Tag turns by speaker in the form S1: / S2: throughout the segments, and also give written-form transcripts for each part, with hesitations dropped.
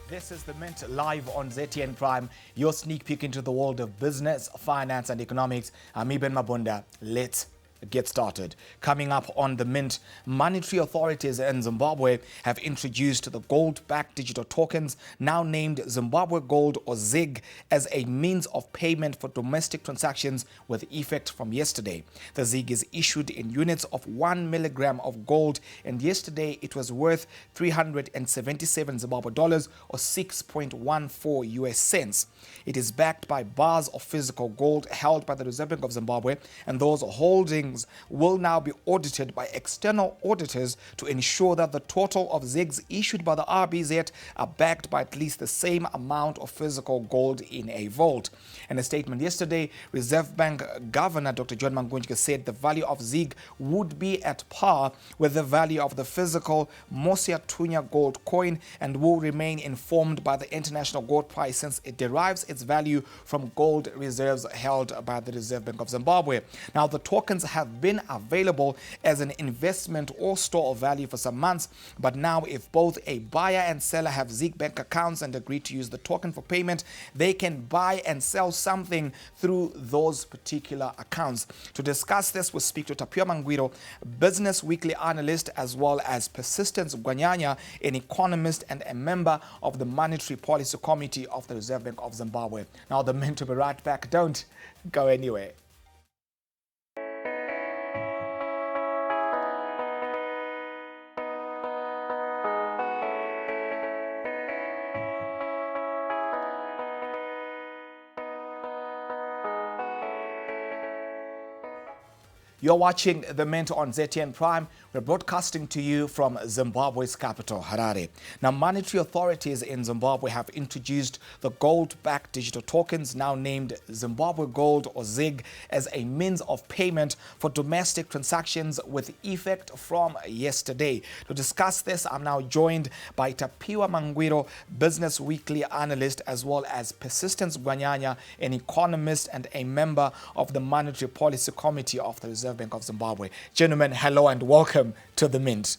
S1: This is The Mint live on ZTN Prime, your sneak peek into the world of business, finance and economics. I'm Ibn Mabunda. Let's get started. Coming up on The Mint, monetary authorities in Zimbabwe have introduced the gold-backed digital tokens, now named Zimbabwe Gold or ZiG, as a means of payment for domestic transactions with effect from yesterday. The ZiG is issued in units of 1 milligram of gold, and yesterday it was worth 377 Zimbabwe dollars or 6.14 US cents. It is backed by bars of physical gold held by the Reserve Bank of Zimbabwe, and those holdings will now be audited by external auditors to ensure that the total of ZiGs issued by the Rbz'S are backed by at least the same amount of physical gold in a vault. In a statement yesterday, Reserve Bank Governor Dr. John Mangunjka said the value of ZiG would be at par with the value of the physical Mosia Tunya gold coin and will remain informed by the international gold price since it derives its value from gold reserves held by the Reserve Bank of Zimbabwe. Now, the tokens have been available as an investment or store of value for some months, but now if both a buyer and seller have ZiG bank accounts and agree to use the token for payment, they can buy and sell something through those particular accounts. To discuss this, we'll speak to Tapiwa Mangwiro, Business Weekly analyst, as well as Persistence Gwanyanya, an economist and a member of the Monetary Policy Committee of the Reserve Bank of Zimbabwe. Now, the men to be right back. Don't go anywhere. You're watching The Mint on ZTN Prime. We're broadcasting to you from Zimbabwe's capital, Harare. Now, monetary authorities in Zimbabwe have introduced the gold-backed digital tokens, now named Zimbabwe Gold or ZiG, as a means of payment for domestic transactions with effect from yesterday. To discuss this, I'm now joined by Tapiwa Mangwiro, Business Weekly analyst, as well as Persistence Gwanyanya, an economist and a member of the Monetary Policy Committee of the Reserve Bank of Zimbabwe. Gentlemen, hello and welcome to The Mint.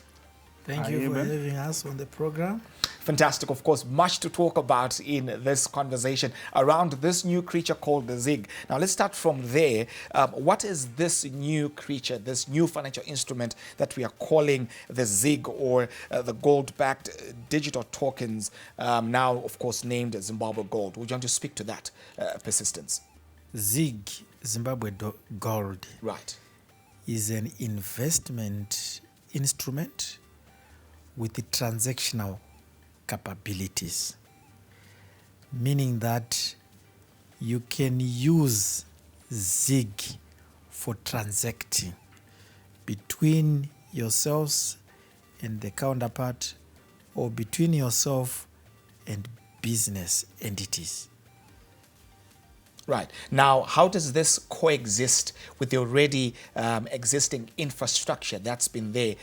S2: Thank you for having us on the program.
S1: Fantastic. Of course, much to talk about in this conversation around this new creature called the ZiG. Now, let's start from there. What is this new creature, this new financial instrument that we are calling the ZiG or the gold-backed digital tokens, now, of course, named Zimbabwe Gold? Would you want to speak to that, Persistence?
S2: ZiG, Zimbabwe Gold,
S1: right,
S2: is an investment instrument with the transactional capabilities, meaning that you can use ZiG for transacting between yourselves and the counterpart or between yourself and business entities.
S1: Right. Now, how does this coexist with the already existing infrastructure that's been there?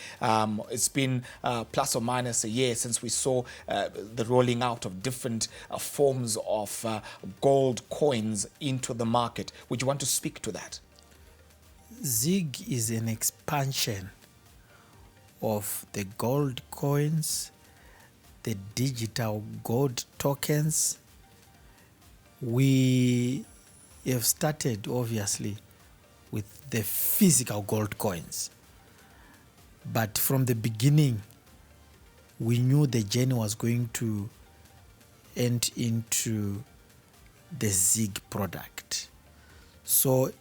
S1: It's been plus or minus a year since we saw the rolling out of different forms of gold coins into the market. Would you want to speak to that?
S2: ZiG is an expansion of the gold coins, the digital gold tokens. We have started, obviously, with the physical gold coins. But from the beginning, we knew the journey was going to end into the ZiG product. So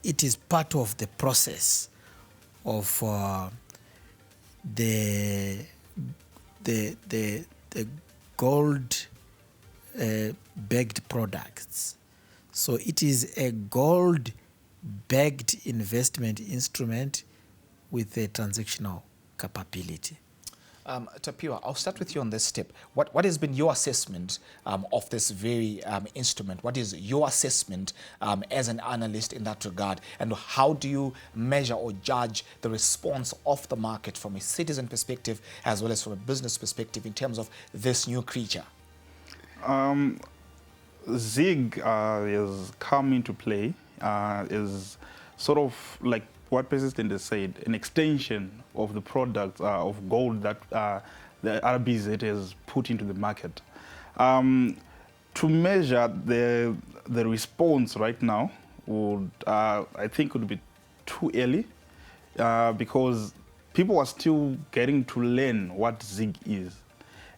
S2: it is part of the process of the gold backed products. So it is a gold-backed investment instrument with a transactional capability.
S1: Tapiwa, I'll start with you on this step. What has been your assessment of this very instrument? What is your assessment as an analyst in that regard? And how do you measure or judge the response of the market from a citizen perspective as well as from a business perspective in terms of this new creature?
S3: ZiG has come into play, is sort of like what Persistent has said, an extension of the product of gold that the Rbz'S has put into the market. To measure the response right now would I think would be too early because people are still getting to learn what ZIG is,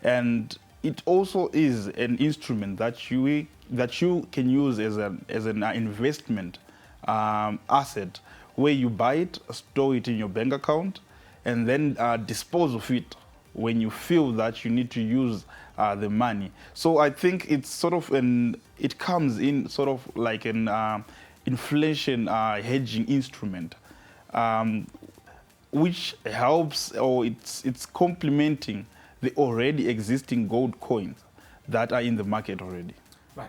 S3: and it also is an instrument that you can use as an investment asset, where you buy it, store it in your bank account, and then dispose of it when you feel that you need to use the money. So I think it's sort of it comes in sort of like an inflation hedging instrument, which helps, or it's complementing the already existing gold coins that are in the market already.
S1: Right.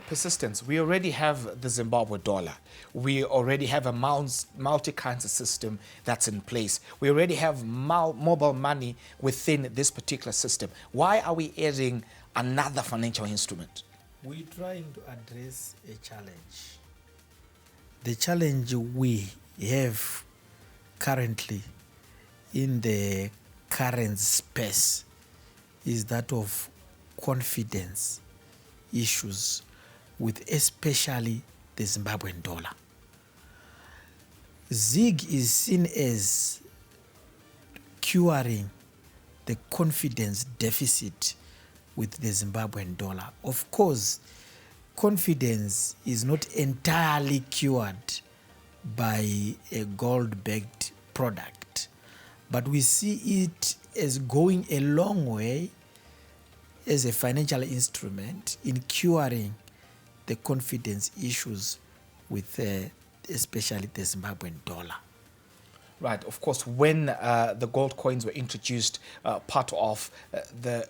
S1: Persistence. We already have the Zimbabwe dollar. We already have a multi-currency system that's in place. We already have mobile money within this particular system. Why are we adding another financial instrument?
S2: We're trying to address a challenge. The challenge we have currently in the current space is that of confidence issues with especially the Zimbabwean dollar. ZIG is seen as curing the confidence deficit with the Zimbabwean dollar. Of course, confidence is not entirely cured by a gold-backed product, but we see it as going a long way as a financial instrument in curing the confidence issues with especially the Zimbabwean dollar.
S1: Right. Of course, when the gold coins were introduced, part of the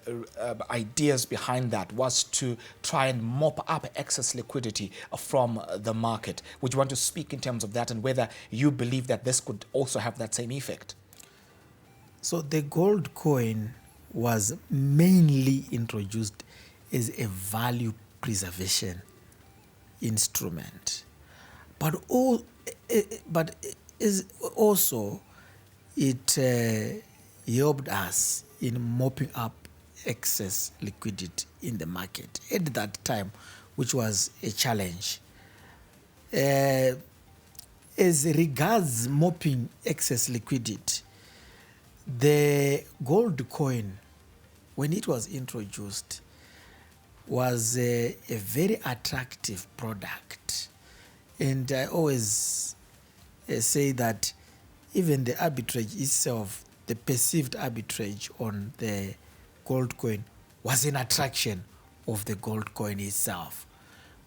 S1: ideas behind that was to try and mop up excess liquidity from the market. Would you want to speak in terms of that and whether you believe that this could also have that same effect?
S2: So the gold coin was mainly introduced as a value preservation instrument, but is also it helped us in mopping up excess liquidity in the market at that time, which was a challenge. As regards mopping excess liquidity, the gold coin, when it was introduced, was a very attractive product. And I always say that even the arbitrage itself, the perceived arbitrage on the gold coin, was an attraction of the gold coin itself,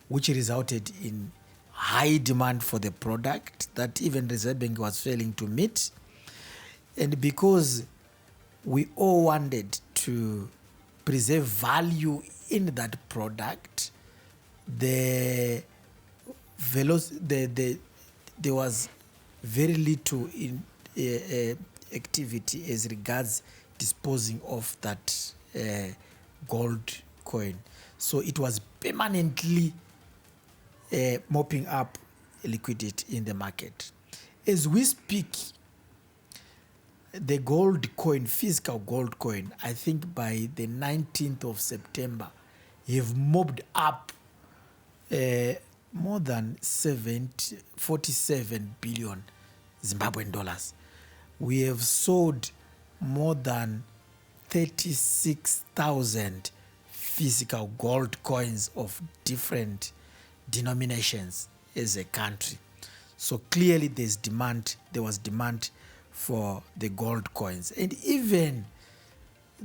S2: which resulted in high demand for the product that even Reserve Bank was failing to meet. And because we all wanted to preserve value in that product, there was very little activity as regards disposing of that gold coin. So it was permanently mopping up liquidity in the market. As we speak, the gold coin, physical gold coin, I think by the 19th of September, have mopped up more than 47 billion Zimbabwean dollars. We have sold more than 36,000 physical gold coins of different denominations as a country. So clearly there was demand for the gold coins. And even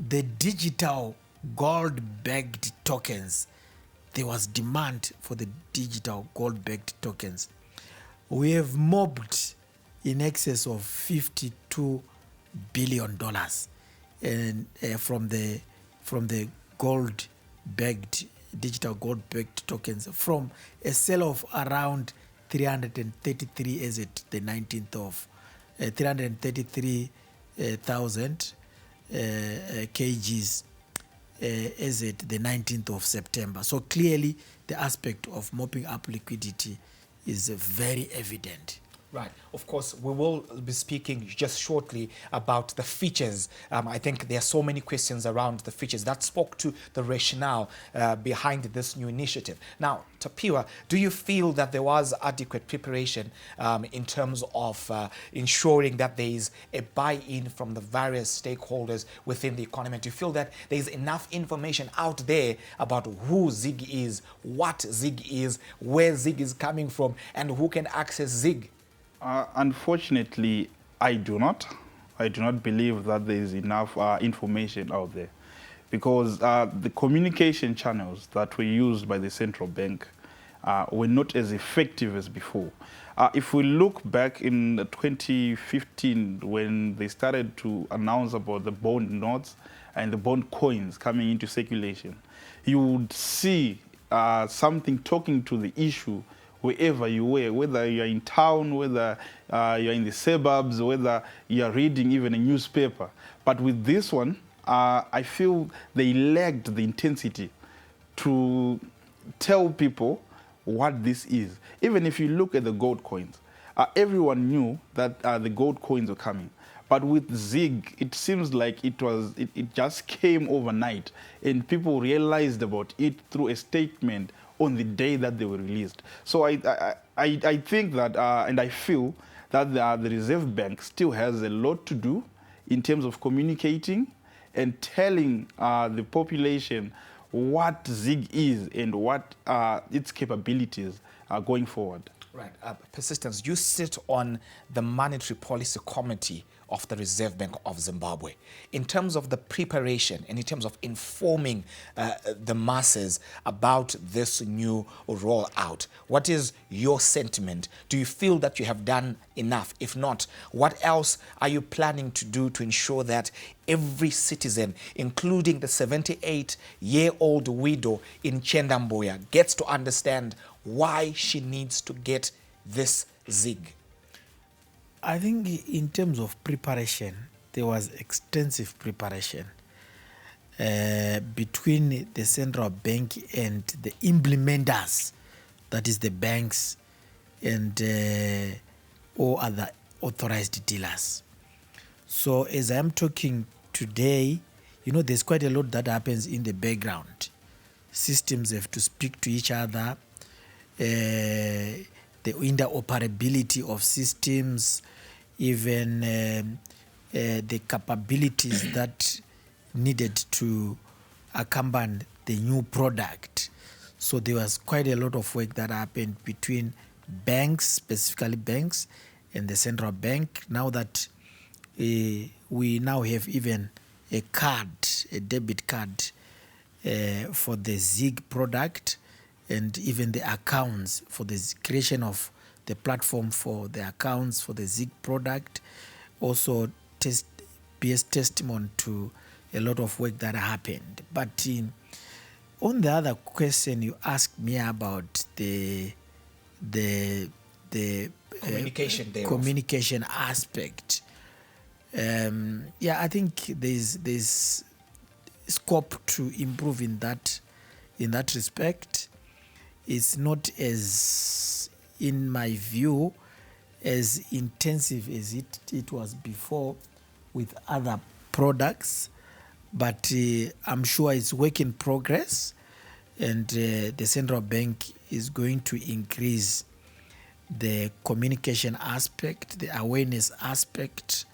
S2: the digital gold-backed tokens, there was demand for the digital gold-backed tokens. We have mobbed in excess of $52 billion and from the gold-backed, digital gold-backed tokens, from a sale of around 333 as at the 19th of 333,000 kgs as at the 19th of September. So clearly the aspect of mopping up liquidity is very evident.
S1: Right. Of course, we will be speaking just shortly about the features. I think there are so many questions around the features that spoke to the rationale behind this new initiative. Now, Tapiwa, do you feel that there was adequate preparation in terms of ensuring that there is a buy-in from the various stakeholders within the economy? Do you feel that there is enough information out there about who Zig is, what Zig is, where Zig is coming from, and who can access Zig?
S3: Unfortunately, I do not. I do not believe that there is enough information out there, because the communication channels that were used by the central bank were not as effective as before. If we look back in 2015, when they started to announce about the bond notes and the bond coins coming into circulation, you would see something talking to the issue wherever you were, whether you're in town, whether you're in the suburbs, whether you're reading even a newspaper. But with this one, I feel they lacked the intensity to tell people what this is. Even if you look at the gold coins, everyone knew that the gold coins were coming. But with Zig, it seems like it just came overnight, and people realized about it through a statement on the day that they were released. So I think that, and I feel that the Reserve Bank still has a lot to do in terms of communicating and telling the population what Zig is and what its capabilities are going forward.
S1: Right. Persistence, you sit on the Monetary Policy Committee of the Reserve Bank of Zimbabwe. In terms of the preparation and in terms of informing the masses about this new rollout, what is your sentiment? Do you feel that you have done enough? If not, what else are you planning to do to ensure that every citizen, including the 78-year-old widow in Chendambuya, gets to understand why she needs to get this Zig?
S2: I think in terms of preparation, there was extensive preparation between the central bank and the implementers, that is the banks and all other authorized dealers. So as I'm talking today, you know, there's quite a lot that happens in the background. Systems have to speak to each other. The interoperability of systems, even the capabilities that needed to accompany the new product. So there was quite a lot of work that happened between banks, specifically banks, and the central bank. Now that we now have even a card, a debit card for the Zig product, and even the accounts for the creation of the platform for the accounts for the Zig product, also bears testimony to a lot of work that happened. But on the other question you asked me about the communication aspect, yeah, I think there's scope to improve in that respect. It's not as, in my view, as intensive as it was before with other products, but I'm sure it's work in progress, and the central bank is going to increase the communication aspect, the awareness aspect,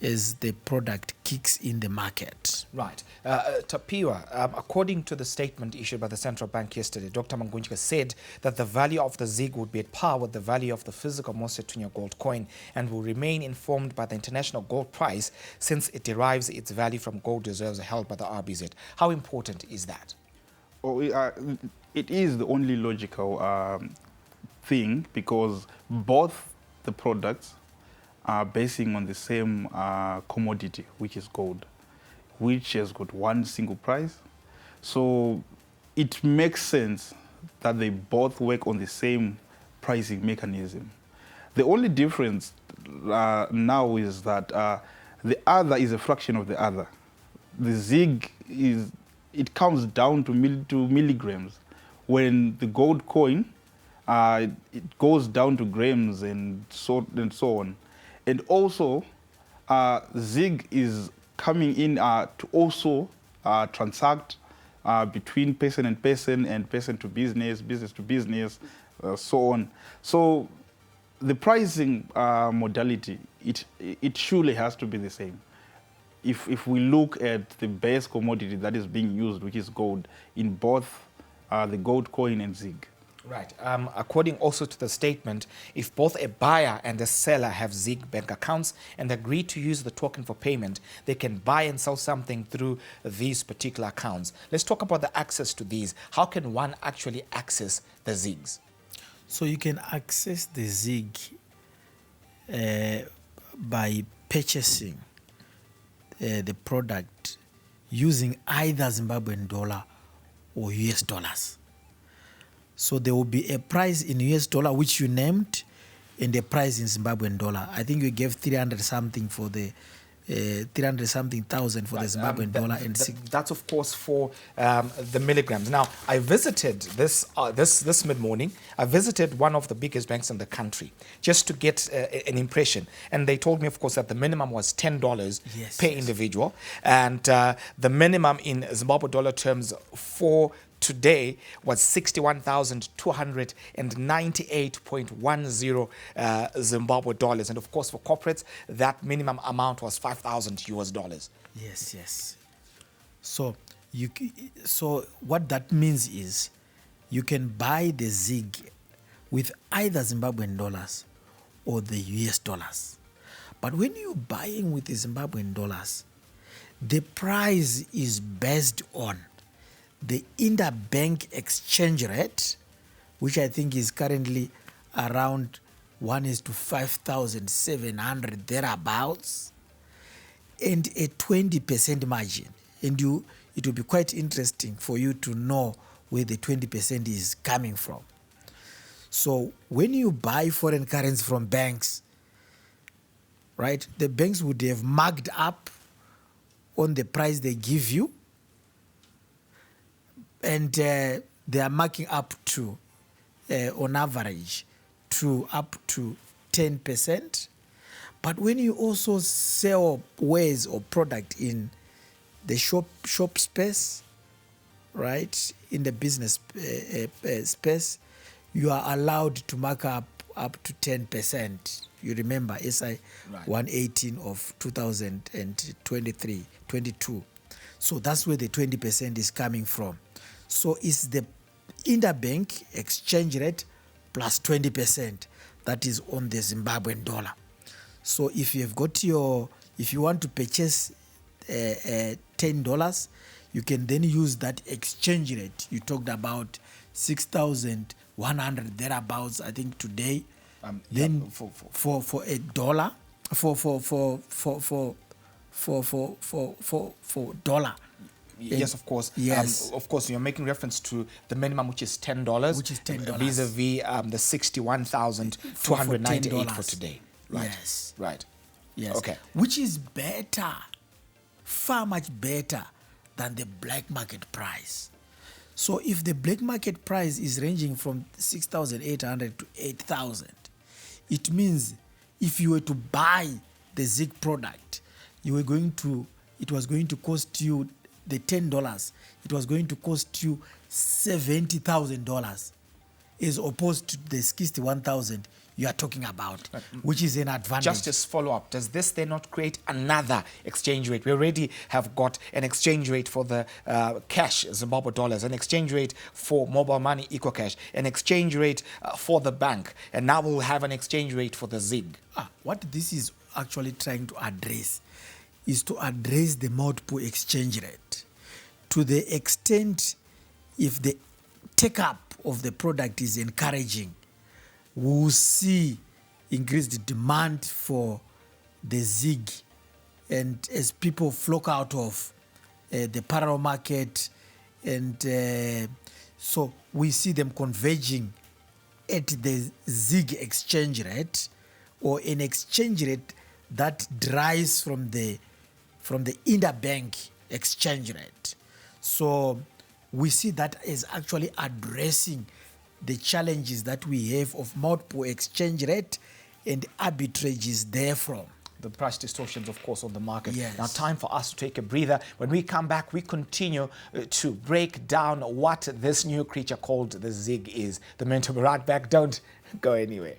S2: as the product kicks in the market.
S1: Right. Tapiwa, according to the statement issued by the central bank yesterday, Dr. Mangunjika said that the value of the Zig would be at par with the value of the physical Mosetunya gold coin and will remain informed by the international gold price, since it derives its value from gold reserves held by the Rbz'S. How important is that?
S3: Oh, it is the only logical thing, because both the products are basing on the same commodity, which is gold, which has got one single price. So it makes sense that they both work on the same pricing mechanism. The only difference now is that the other is a fraction of the other. The Zig it comes down to milligrams, when the gold coin it goes down to grams and so on. And also, ZiG is coming in to also transact between person and person to business to business, so on. So the pricing modality, it surely has to be the same. If we look at the base commodity that is being used, which is gold, in both the gold coin and ZiG.
S1: Right. According also to the statement, if both a buyer and a seller have ZiG bank accounts and agree to use the token for payment, they can buy and sell something through these particular accounts. Let's talk about the access to these. How can one actually access the ZiGs?
S2: So you can access the ZiG by purchasing the product using either Zimbabwean dollar or US dollars. So there will be a price in US dollar, which you named, and a price in Zimbabwean dollar. I think you gave 300 something for the 300 something thousand for the Zimbabwean dollar, and
S1: that's of course for the milligrams. Now, I visited this mid morning. I visited one of the biggest banks in the country just to get an impression, and they told me, of course, that the minimum was $10 per individual, and the minimum in Zimbabwe dollar terms for today was 61,298.10 Zimbabwe dollars, and of course for corporates that minimum amount was $5,000.
S2: Yes. So what that means is you can buy the ZiG with either Zimbabwean dollars or the US dollars. But when you're buying with the Zimbabwean dollars, the price is based on the interbank exchange rate, which I think is currently around 1:5,700 thereabouts, and a 20% margin. And it will be quite interesting for you to know where the 20% is coming from. So when you buy foreign currency from banks, right, the banks would have marked up on the price they give you, and they are marking up to, on average, to up to 10%. But when you also sell wares or product in the shop space, right, in the business space, you are allowed to mark up to 10%. You remember SI 118 of 2022. So that's where the 20% is coming from. So it's the interbank exchange rate plus 20% that is on the Zimbabwean dollar. So if you want to purchase $10, you can then use that exchange rate. You talked about 6,100 thereabouts, I think today. Then for a dollar, for dollar.
S1: Yes, of course.
S2: Yes.
S1: Of course, you're making reference to the minimum, which is $10.
S2: Which is $10.
S1: Vis-a-vis the 61,298 for today. Right.
S2: Yes.
S1: Right.
S2: Yes.
S1: Okay.
S2: Which is better, far much better than the black market price. So if the black market price is ranging from 6,800 to 8,000, it means if you were to buy the ZiG product, it was going to cost you the $10. It was going to cost you $70,000, as opposed to the 61,000 you are talking about, which is an advantage.
S1: Just as follow-up, does this then not create another exchange rate? We already have got an exchange rate for the cash, Zimbabwe dollars, an exchange rate for mobile money, EcoCash, an exchange rate for the bank, and now we'll have an exchange rate for the ZiG.
S2: What this is actually trying to address is to address the multiple exchange rate. To the extent, if the take-up of the product is encouraging, we will see increased demand for the ZiG, and as people flock out of the parallel market, and so we see them converging at the ZiG exchange rate, or an exchange rate that derives from the interbank exchange rate. So we see that as actually addressing the challenges that we have of multiple exchange rate and arbitrages therefrom.
S1: The price distortions, of course, on the market.
S2: Yes.
S1: Now, time for us to take a breather. When we come back, we continue to break down what this new creature called the Rbz'S is. The Mint will be right back. Don't go anywhere.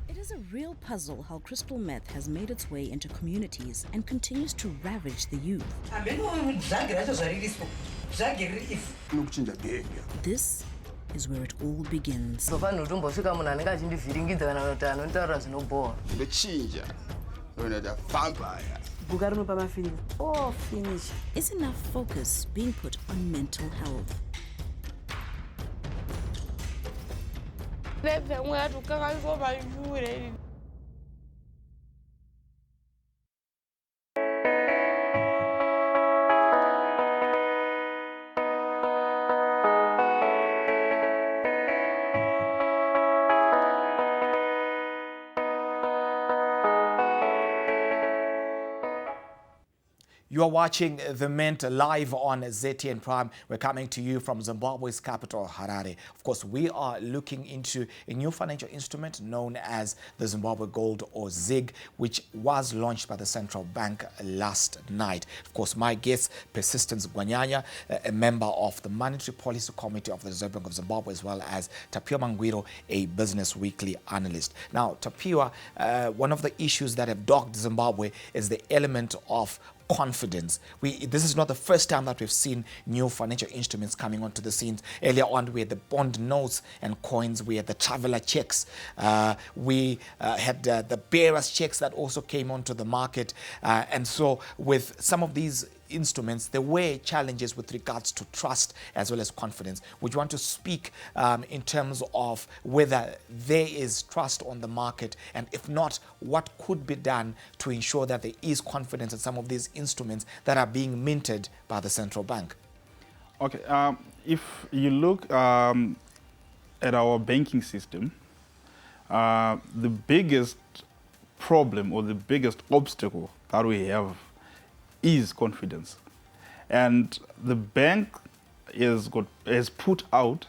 S4: It is a real puzzle how crystal meth has made its way into communities and continues to ravage the youth. This is where it all begins. Is enough focus being put on mental health?
S1: You are watching The Mint live on ZTN Prime. We're coming to you from Zimbabwe's capital, Harare. Of course, we are looking into a new financial instrument known as the Zimbabwe Gold, or ZiG, which was launched by the central bank last night. Of course, my guest, Persistence Gwanyanya, a member of the Monetary Policy Committee of the Reserve Bank of Zimbabwe, as well as Tapiwa Mangwiro, a Business Weekly analyst. Now, Tapiwa, one of the issues that have dogged Zimbabwe is the element of confidence. This is not the first time that we've seen new financial instruments coming onto the scenes. Earlier on, we had the bond notes and coins. We had the traveler checks. We had the bearers checks that also came onto the market. And so with some of these instruments, there were challenges with regards to trust as well as confidence. Would you want to speak in terms of whether there is trust on the market, and if not, what could be done to ensure that there is confidence in some of these instruments that are being minted by the central bank?
S3: Okay, if you look at our banking system, the biggest problem or the biggest obstacle that we have is confidence. And the bank has put out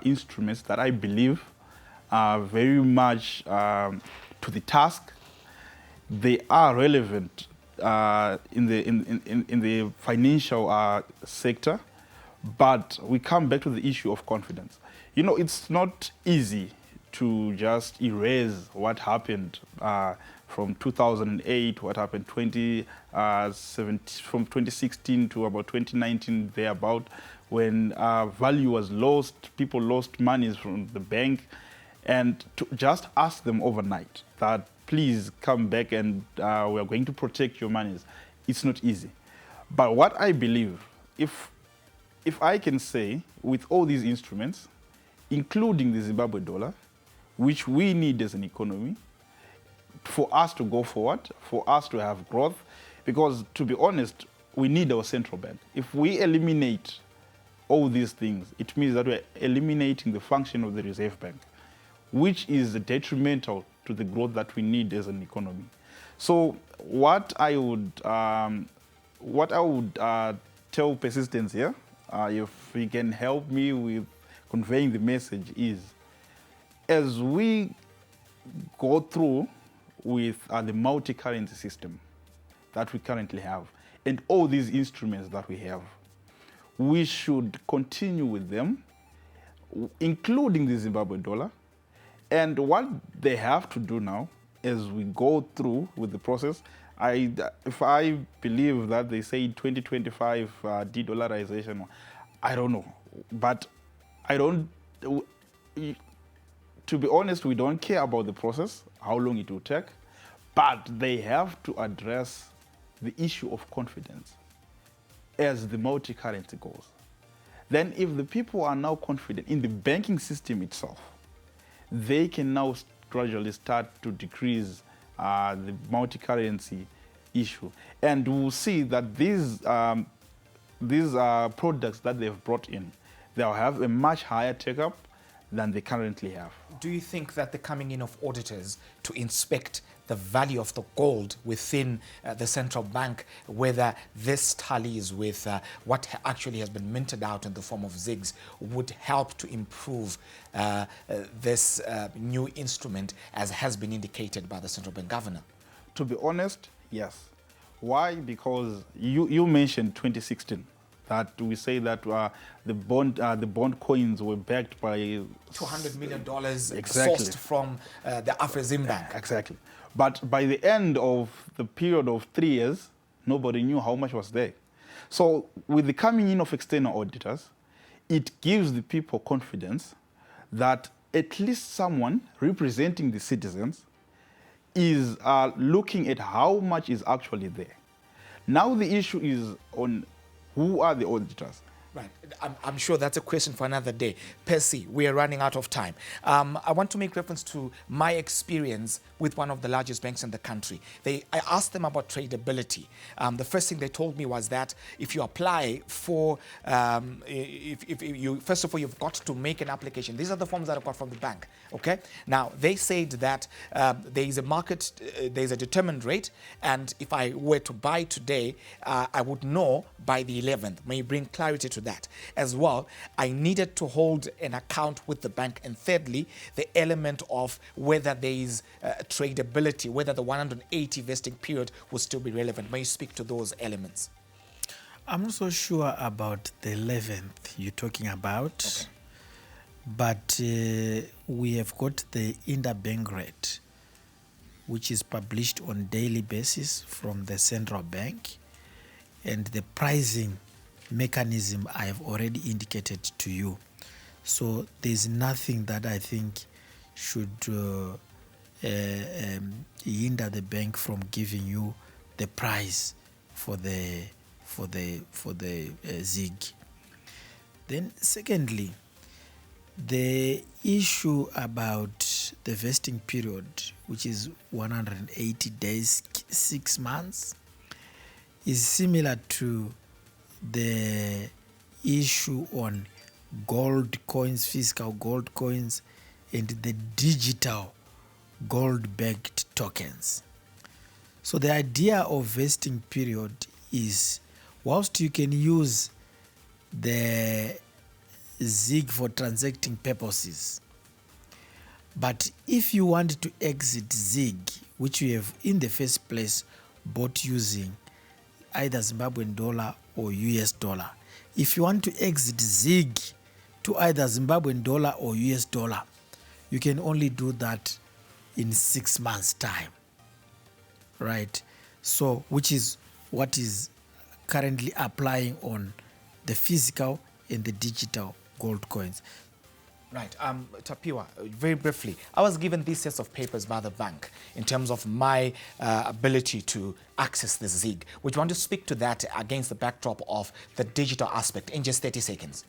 S3: instruments that I believe are very much to the task. They are relevant in the financial sector, but we come back to the issue of confidence. You know, it's not easy to just erase what happened from 2008, what happened from 2016 to about 2019, thereabout, when value was lost, people lost money from the bank, and to just ask them overnight that please come back and we are going to protect your monies. It's not easy. But what I believe, if I can say, with all these instruments, including the Zimbabwe dollar, which we need as an economy, for us to go forward, for us to have growth, because to be honest, we need our central bank. If we eliminate all these things, it means that we're eliminating the function of the Reserve Bank, which is detrimental to the growth that we need as an economy. So what I would tell Persistence here, if he can help me with conveying the message, is as we go through with the multi-currency system that we currently have and all these instruments that we have, we should continue with them, including the Zimbabwe dollar. And what they have to do now as we go through with the process, if I believe that they say 2025 de-dollarization, I don't know. But I don't, to be honest, we don't care about the process, how long it will take, but they have to address the issue of confidence as the multi-currency goes. then if the people are now confident in the banking system itself, they can now gradually start to decrease the multi-currency issue. And we'll see that these products that they've brought in, they'll have a much higher take-up than they currently have.
S1: Do you think that the coming in of auditors to inspect the value of the gold within the central bank, whether this tallies with what actually has been minted out in the form of ZiGs, would help to improve this new instrument, as has been indicated by the central bank governor?
S3: To be honest, yes. Why? Because you mentioned 2016. That we say that the bond coins were backed by
S1: $200 million
S3: exactly.
S1: sourced from the Rbz'S bank.
S3: Exactly. But by the end of the period of 3 years, nobody knew how much was there. So with the coming in of external auditors, it gives the people confidence that at least someone representing the citizens is looking at how much is actually there. Now the issue is on who are the auditors.
S1: Right. I'm sure that's a question for another day. Percy, we are running out of time. I want to make reference to my experience with one of the largest banks in the country. I asked them about tradability. The first thing they told me was that if you apply for, if you, first of all, you've got to make an application. These are the forms that I've got from the bank. Okay. Now, they said that there is a market, there's a determined rate, and if I were to buy today, I would know by the 11th. May you bring clarity to that. As well, I needed to hold an account with the bank. And thirdly, the element of whether there is tradability, whether the 180 vesting period will still be relevant. May you speak to those elements?
S2: I'm not so sure about the 11th you're talking about, okay. But we have got the interbank rate, which is published on daily basis from the central bank, and the pricing mechanism I have already indicated to you. So there's nothing that I think should hinder the bank from giving you the price for the ZiG. Then secondly, the issue about the vesting period, which is 180 days, 6 months, is similar to the issue on gold coins, physical gold coins, and the digital gold-backed tokens. So the idea of vesting period is, whilst you can use the ZiG for transacting purposes, but if you want to exit ZiG, which you have in the first place bought using either Zimbabwean dollar or US dollar, if you want to exit ZiG to either Zimbabwean dollar or US dollar, you can only do that in 6 months' time, right? So, which is what is currently applying on the physical and the digital gold coins.
S1: Right. Tapiwa, very briefly, I was given these sets of papers by the bank in terms of my ability to access the ZiG. Would you want to speak to that against the backdrop of the digital aspect in just 30 seconds?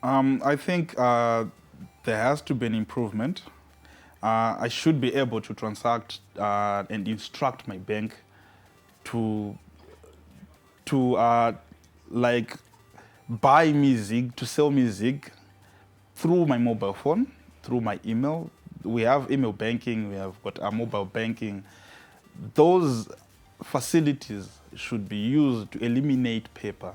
S3: I think there has to be an improvement. I should be able to transact and instruct my bank to like buy me ZiG, to sell me ZiG through my mobile phone, through my email. We have email banking, we have got our mobile banking. Those facilities should be used to eliminate paper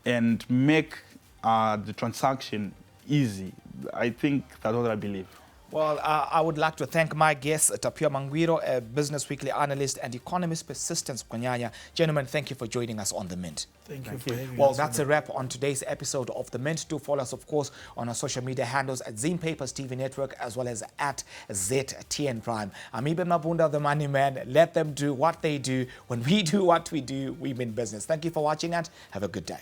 S3: and make the transaction easy. I think that's what I believe.
S1: Well, I would like to thank my guest, Tapiwa Mangwiro, a Business Weekly analyst and economist Persistence Kwanyanya. Gentlemen, thank you for joining us on The Mint.
S2: Thank you for having us.
S1: Well, that's a wrap on today's episode of The Mint. Do follow us, of course, on our social media handles at Zim Papers TV Network, as well as at ZTN Prime. I'm Ibn Mabunda, the Money Man. Let them do what they do. When we do what we do, we mean business. Thank you for watching and have a good day.